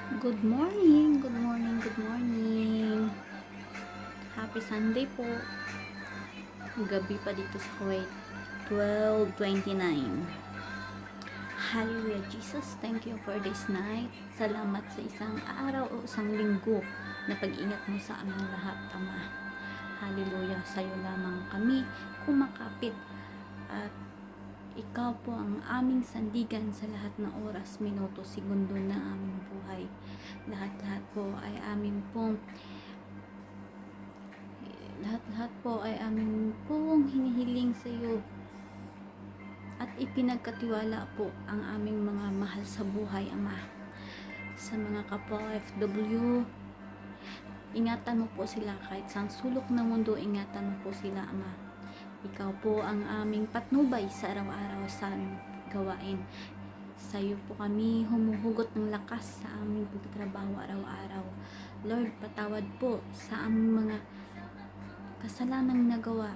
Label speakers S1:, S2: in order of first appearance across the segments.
S1: Good morning, good morning, good morning. Happy Sunday po. Gabi pa dito sa Kuwait. 12:29. Hallelujah Jesus, thank you for this night. Salamat sa isang araw o isang linggo na pag-ingat mo sa aming lahat, Ama. Hallelujah, sa'yo lamang kami kumakapit at ikaw po ang aming sandigan sa lahat ng oras, minuto, segundo ng aming buhay. Lahat-lahat po ay amin pong lahat-lahat po ay amin pong hinihiling sa iyo at ipinagkatiwala po ang aming mga mahal sa buhay, Ama. Sa mga kapwa OFW, ingatan mo po sila kahit sa sulok ng mundo, ingatan mo po sila, Ama. Ikaw po ang aming patnubay sa araw-araw sa aming gawain. Sa iyo po kami humuhugot ng lakas sa aming pagtatrabaho araw-araw. Lord, patawad po sa aming mga kasalanang nagawa.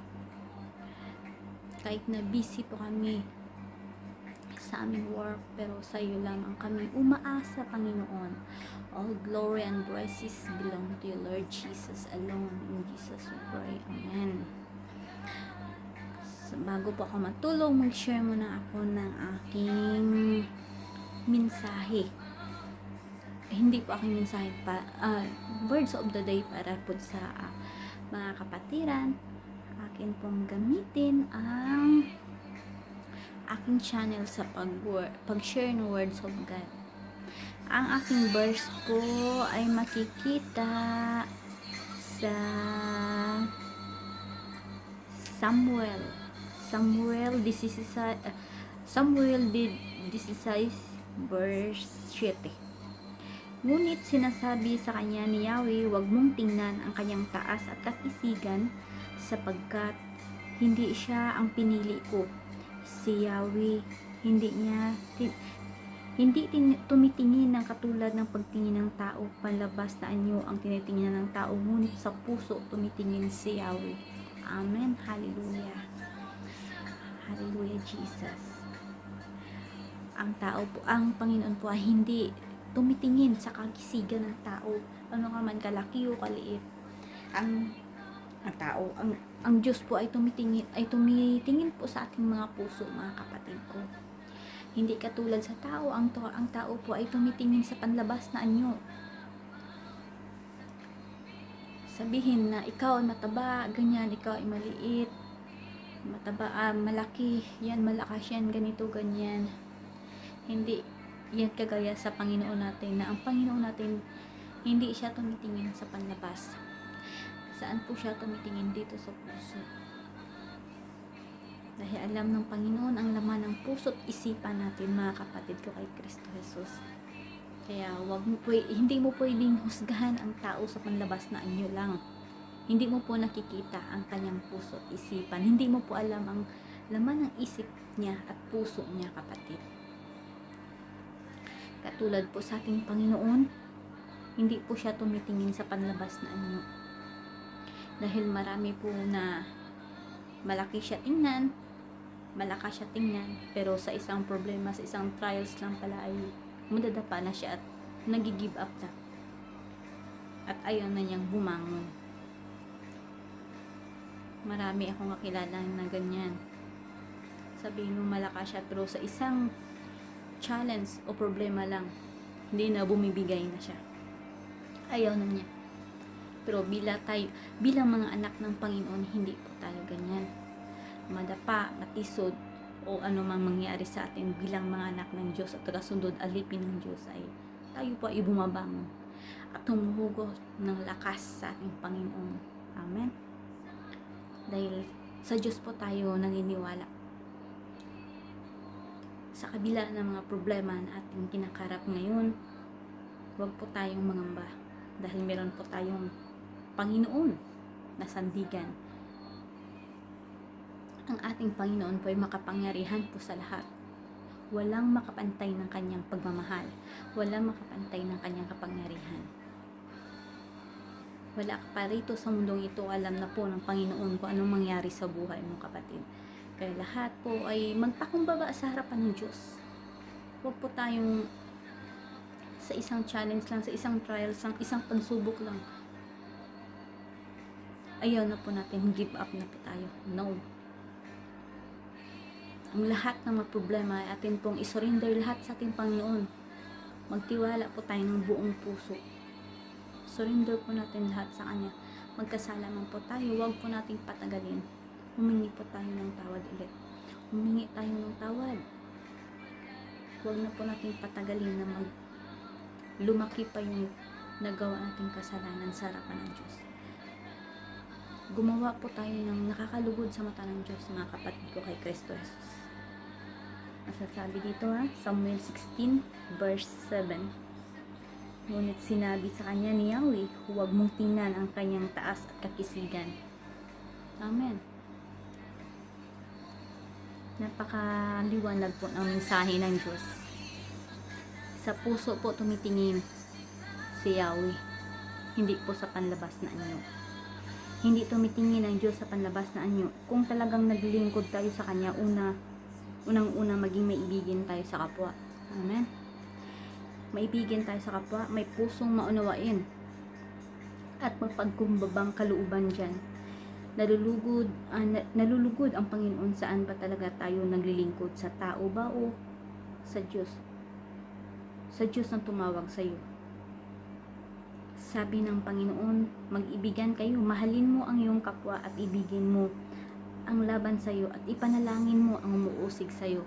S1: Kahit na busy po kami sa aming work, pero sa iyo lamang kami umaasa, Panginoon. All glory and praises belong to you, Lord Jesus alone. In Jesus we pray. Amen. So, bago po ako matulog, mag-share muna ako ng aking mensahe. Hindi po aking mensahe pa, words of the day para po sa mga kapatiran. Akin pong gamitin ang aking channel sa pag-share ng words of God. Ang aking verse po ay makikita sa Samuel 16 verse 7. Ngunit sinasabi sa kanya ni Yahweh, huwag mong tingnan ang kanyang taas at kakisigan, sapagkat hindi siya ang pinili ko. Si Yahweh hindi tumitingin ng katulad ng pagtingin ng tao. Panlabas na anyo ang tinitingnan ng tao, ngunit sa puso tumitingin si Yahweh. Amen. Hallelujah. Hallelujah Jesus. Ang Panginoon po ay hindi tumitingin sa kagisigan ng tao. Ano ka man kalaki o kaliit. Ang Diyos po ay tumitingin po sa ating mga puso, mga kapatid ko. Hindi katulad sa tao, ang tao po ay tumitingin sa panlabas na anyo. Sabihin na ikaw ay mataba, ganyan, ikaw ay maliit, mataba, malaki, yan, malakas yan, ganito, ganyan. Hindi yan kagaya sa Panginoon natin, na ang Panginoon natin hindi siya tumitingin sa panlabas. Saan po siya tumitingin? Dito sa puso. Dahil alam ng Panginoon ang laman ng puso at isipan natin, mga kapatid ko kay Kristo Jesus. Kaya hindi mo pwedeng husgahan ang tao sa panlabas na anyo lang. Hindi mo po nakikita ang kanyang puso at isipan. Hindi mo po alam ang laman ng isip niya at puso niya, kapatid. Katulad po sa ating Panginoon, hindi po siya tumitingin sa panlabas na anyo. Dahil marami po na malaki siya tingnan, malakas siya tingnan, pero sa isang problema, sa isang trials lang pala ay madadapa na siya at nag-give up na. At ayaw na niyang bumangon. Marami akong kakilala na ganyan. Sabihin mo malakas siya, pero sa isang challenge o problema lang, hindi na bumibigay na siya. Ayaw na niya. Pero bilang mga anak ng Panginoon, hindi po tayo ganyan. Madapa, matisod, o ano mang mangyari sa atin bilang mga anak ng Diyos at tagasundod alipin ng Diyos, ay tayo po ay bumabangon at humuhugot ng lakas sa ating Panginoon. Amen. Dahil sa Diyos po tayo naniniwala. Sa kabila ng mga problema na ating kinakarap ngayon, huwag po tayong mangamba. Dahil meron po tayong Panginoon na sandigan. Ang ating Panginoon po ay makapangyarihan po sa lahat. Walang makapantay ng kanyang pagmamahal. Walang makapantay ng kanyang kapangyarihan. Wala ka pa rito sa mundong ito, alam na po ng Panginoon kung anong mangyari sa buhay mo, kapatid. Kaya lahat po ay magpakumbaba sa harapan ng Diyos. Huwag po tayong sa isang challenge lang, sa isang trials lang, isang pagsubok lang, ayaw na po natin, give up na po tayo. No. Ang lahat ng mga problema ay atin pong isurrender lahat sa ating Panginoon. Magtiwala po tayo ng buong puso. Surrender po natin lahat sa Kanya. Magkasala man po tayo, huwag po nating patagalin. Humingi po tayo ng tawad ulit. Humingi tayo ng tawad. Huwag na po nating patagalin na lumaki pa yung nagawa nating kasalanan sa harapan ng Diyos. Gumawa po tayo ng nakakalugod sa mata ng Diyos, mga kapatid ko kay Kristo Jesus. Masasabi dito Samuel 16 verse 7. Ngunit sinabi sa kanya ni Yahweh, huwag mong tingnan ang kanyang taas at kakisigan. Amen. Napakaliwanag po ng mensahe ng Diyos. Sa puso po tumitingin si Yahweh, hindi po sa panlabas na anyo. Hindi tumitingin ang Diyos sa panlabas na anyo. Kung talagang naglilingkod tayo sa Kanya, unang-una maging maibigin tayo sa kapwa. Amen. Maibigin tayo sa kapwa, may pusong maunawain at mapagkumbabang kalooban dyan. Nalulugod ang Panginoon saan ba talaga tayo naglilingkod, sa tao ba o sa Diyos? Sa Diyos ang tumawag sa iyo. Sabi ng Panginoon, mag-ibigan kayo, mahalin mo ang iyong kapwa at ibigin mo ang laban sa iyo at ipanalangin mo ang umuusig sa iyo.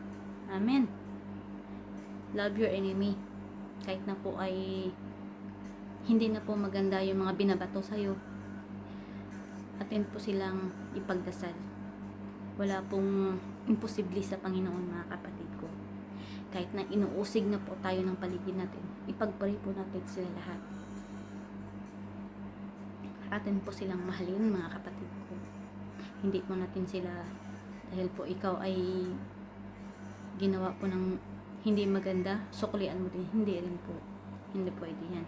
S1: Amen. Love your enemy. Kahit na po ay hindi na po maganda yung mga binabato sa iyo, atin po silang ipagdasal. Wala pong imposible sa Panginoon, mga kapatid ko. Kahit na inuusig na po tayo ng paligid natin, ipagpray po natin sila lahat. Atin po silang mahalin, mga kapatid ko. Hindi po natin sila, dahil po ikaw ay ginawa po ng hindi maganda, suklian mo din. Hindi rin po. Hindi pwede yan.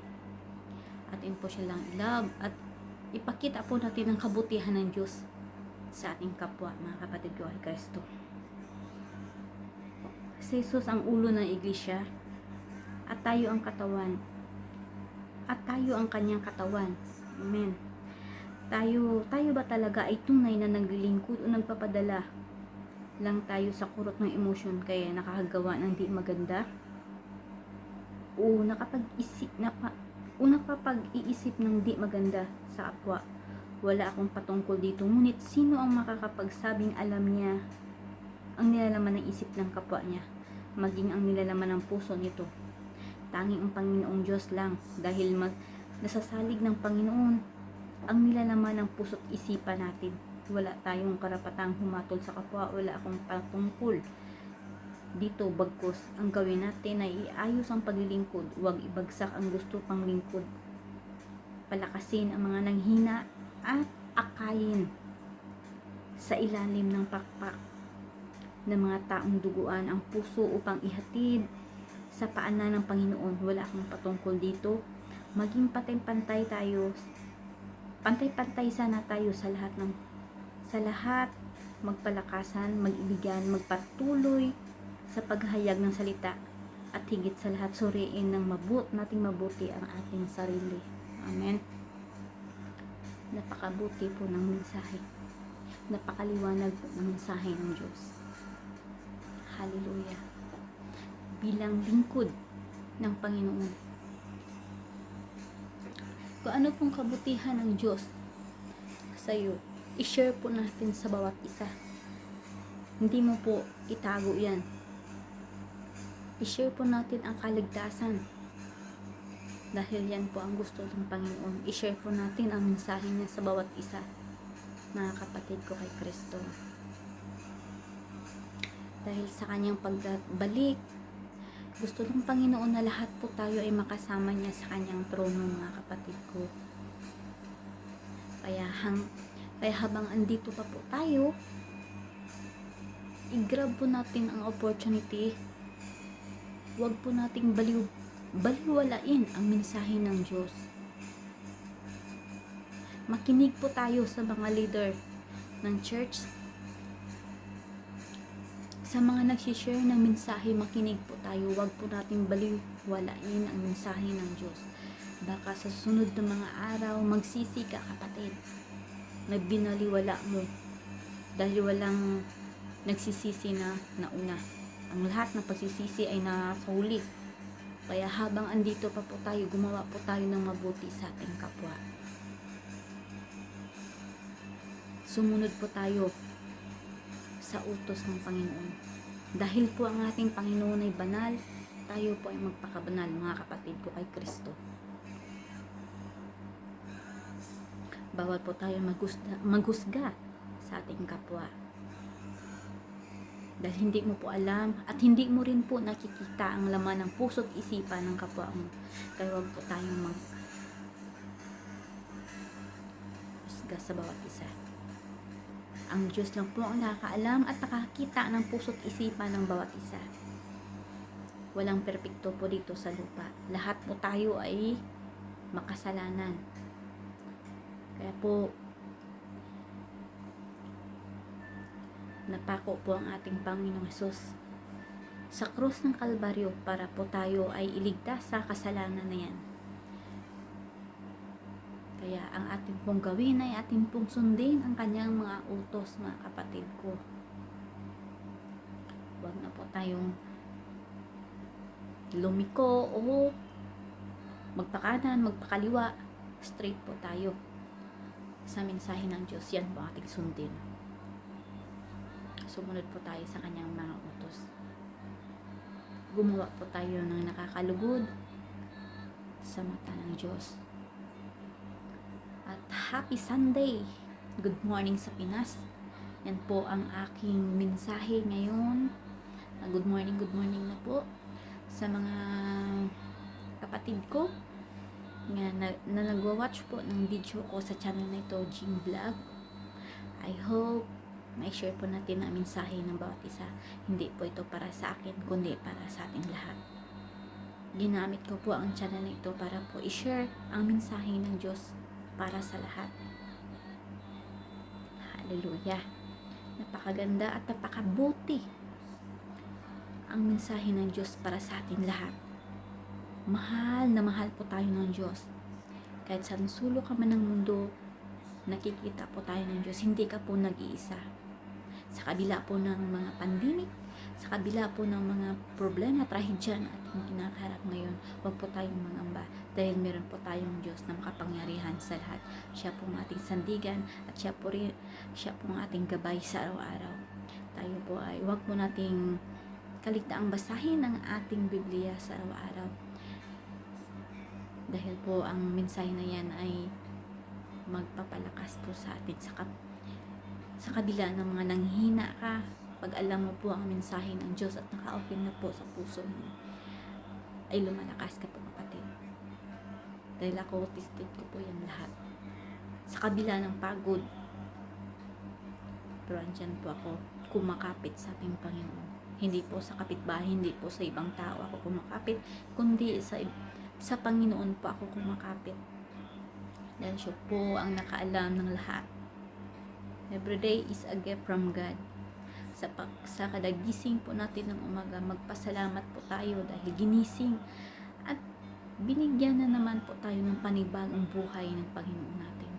S1: Atin po silang i-love at ipakita po natin ang kabutihan ng Diyos sa ating kapwa, mga kapatid ko kay Kristo. Si Jesus ang ulo ng iglesia at tayo ang katawan. At tayo ang kanyang katawan. Amen. Tayo ba talaga ay tunay na naglilingkod o nagpapadala lang tayo sa kurot ng emosyon kaya nakakagawa ng di maganda? O nakapag-iisip ng di maganda sa kapwa? Wala akong patungkol dito, ngunit sino ang makakapagsabing alam niya ang nilalaman ng isip ng kapwa niya, maging ang nilalaman ng puso nito? Tanging ang Panginoong Diyos lang, dahil nasasalig ng Panginoon ang nilalaman ng puso't isipan natin. Wala tayong karapatang humatol sa kapwa, wala akong patungkol dito, bagkus ang gawin natin ay iayos ang paglilingkod, huwag ibagsak ang gusto pang lingkod, palakasin ang mga nanghina at akayin sa ilalim ng pakpak ng mga taong duguan ang puso upang ihatid sa paanan ng Panginoon. Wala akong patungkol dito. Maging pantay-pantay tayo, pantay-pantay sana tayo sa lahat, magpalakasan, mag-ibigan, magpatuloy sa paghahayag ng salita, at higit sa lahat suriin ng nating mabuti ang ating sarili. Amen. Napakabuti po ng mensahe. Napakaliwanag po ng mensahe ng Diyos. Hallelujah. Bilang lingkod ng Panginoon, kung ano pong kabutihan ng Diyos sa iyo, i-share po natin sa bawat isa. Hindi mo po itago yan. I-share po natin ang kaligtasan. Dahil yan po ang gusto ng Panginoon. I-share po natin ang mensahe niya sa bawat isa, mga kapatid ko kay Kristo. Dahil sa kanyang pagbalik, gusto ng Panginoon na lahat po tayo ay makasama niya sa kanyang trono, mga kapatid ko. Kaya habang andito pa po tayo, i-grab po natin ang opportunity. Huwag po nating baliwalain ang mensahe ng Diyos. Makinig po tayo sa mga leader ng church, Sa mga nagsishare ng mensahe, makinig po tayo. Huwag po natin baliwalain ang mensahe ng Diyos. Baka sa susunod na mga araw, magsisi ka kapatid, na binaliwala mo dahil walang nagsisisi na nauna. Ang lahat ng pagsisisi ay nasa huli. Kaya habang andito pa po tayo, gumawa po tayo ng mabuti sa ating kapwa. Sumunod po tayo sa utos ng Panginoon. Dahil po ang ating Panginoon ay banal, tayo po ay magpakabanal, mga kapatid ko, kay Kristo. Bawal po tayo maghusga sa ating kapwa. Dahil hindi mo po alam at hindi mo rin po nakikita ang laman ng puso't isipan ng kapwa mo. Kaya huwag po tayong maghusga sa bawat isa. Ang Diyos lang po ang nakakaalam at nakakita ng puso't isipan ng bawat isa. Walang perpekto po dito sa lupa. Lahat po tayo ay makasalanan. Kaya po, napako po ang ating Panginoong Hesus sa krus ng Kalbaryo para po tayo ay iligtas sa kasalanan na yan. Kaya ang ating pong gawin ay ating pong sundin ang kanyang mga utos, mga kapatid ko. Huwag na po tayong lumiko o magpakanan, magpakaliwa. Straight po tayo sa mensahe ng Diyos. Yan po ating sundin. Sumunod po tayo sa kanyang mga utos. Gumawa po tayo ng nakakalugod sa mata ng Diyos. At happy Sunday! Good morning sa Pinas. Yan po ang aking mensahe ngayon. Good morning na po sa mga kapatid ko na nagwa-watch po ng video ko sa channel na ito, Jing Vlog. I hope ma-share po natin ang mensahe ng bawat isa. Hindi po ito para sa akin, kundi para sa ating lahat. Ginamit ko po ang channel na ito para po i-share ang mensahe ng Diyos para sa lahat. Hallelujah! Napakaganda at napakabuti ang mensahe ng Diyos para sa ating lahat. Mahal na mahal po tayo ng Diyos. Kahit saan sulok ka man ng mundo, nakikita po tayo ng Diyos. Hindi ka po nag-iisa. Sa kabila po ng mga pandemic, sa kabila po ng mga problema, trahedya na ating kinakaharap ngayon, huwag po tayong mangamba dahil meron po tayong Diyos na makapangyarihan sa lahat. Siya po ang ating sandigan at siya po ang ating gabay sa araw-araw. Tayo po ay huwag po nating kaligtaang basahin ang ating Biblia sa araw-araw. Dahil po ang mensahe na yan ay magpapalakas po sa atin sa kabila ng mga nanghina ka. Pag alam mo po ang mensahe ng Diyos at naka-open na po sa puso mo, ay lumalakas ka po, kapatid. Dahil ako, tested ko po yan lahat. Sa kabila ng pagod, pero andyan po ako kumakapit sa ating Panginoon. Hindi po sa kapitbahay, hindi po sa ibang tao ako kumakapit, kundi sa Panginoon po ako kumakapit. Dahil siya po ang nakaalam ng lahat. Every day is a gift from God. Sa kadagising po natin ng umaga, magpasalamat po tayo dahil ginising at binigyan na naman po tayo ng panibagong buhay ng Panginoon natin.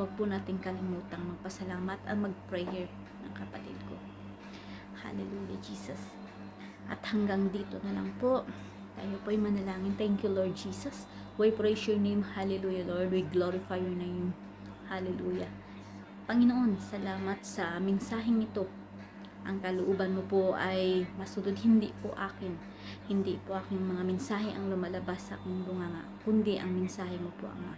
S1: Huwag po natin kalimutang magpasalamat at mag-prayer ng kapatid ko. Hallelujah, Jesus. At hanggang dito na lang po. Tayo po ay manalangin. Thank you, Lord Jesus. We praise your name. Hallelujah, Lord. We glorify your name. Hallelujah. Panginoon, salamat sa mensaheng ito. Ang kalooban mo po ay masunod, hindi po akin. Hindi po aking mga mensahe ang lumalabas sa aking bunganga, kundi ang mensahe mo po, Ama.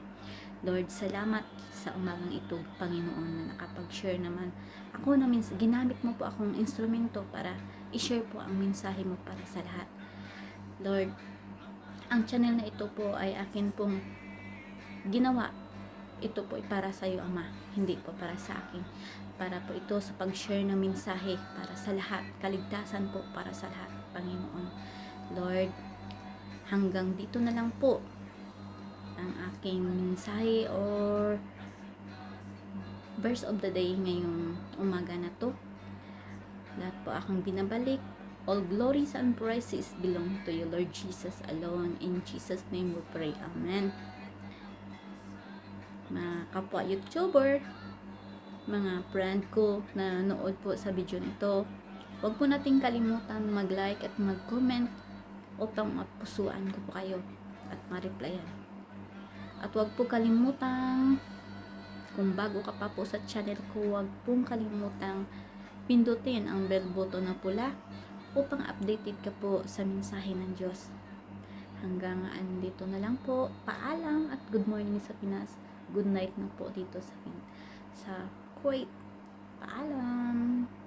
S1: Lord, salamat sa umagang ito, Panginoon, na nakapag-share naman ako na ginamit mo po akong instrumento para i-share po ang mensahe mo para sa lahat. Lord, ang channel na ito po ay akin pong ginawa. Ito po ay para sa iyo, Ama, hindi po para sa akin. Para po ito sa pag-share ng mensahe para sa lahat. Kaligtasan po para sa lahat, Panginoon. Lord, hanggang dito na lang po ang aking mensahe or verse of the day ngayong umaga na to. Lahat po akong binabalik. All glories and praises belong to you, Lord Jesus alone. In Jesus' name we pray. Amen. Mga kapwa YouTuber, mga friend ko na nanood po sa video nito, huwag po nating kalimutan mag-like at mag-comment upang mapusuan ko po kayo at ma-replyan. At huwag po kalimutang, kung bago ka pa po sa channel ko, huwag pong kalimutang pindutin ang bell button na pula upang updated ka po sa mensahe ng Diyos. Hanggang andito na lang po. Paalam at good morning sa Pinas. Good night na po dito sa Kuwait. Paalam.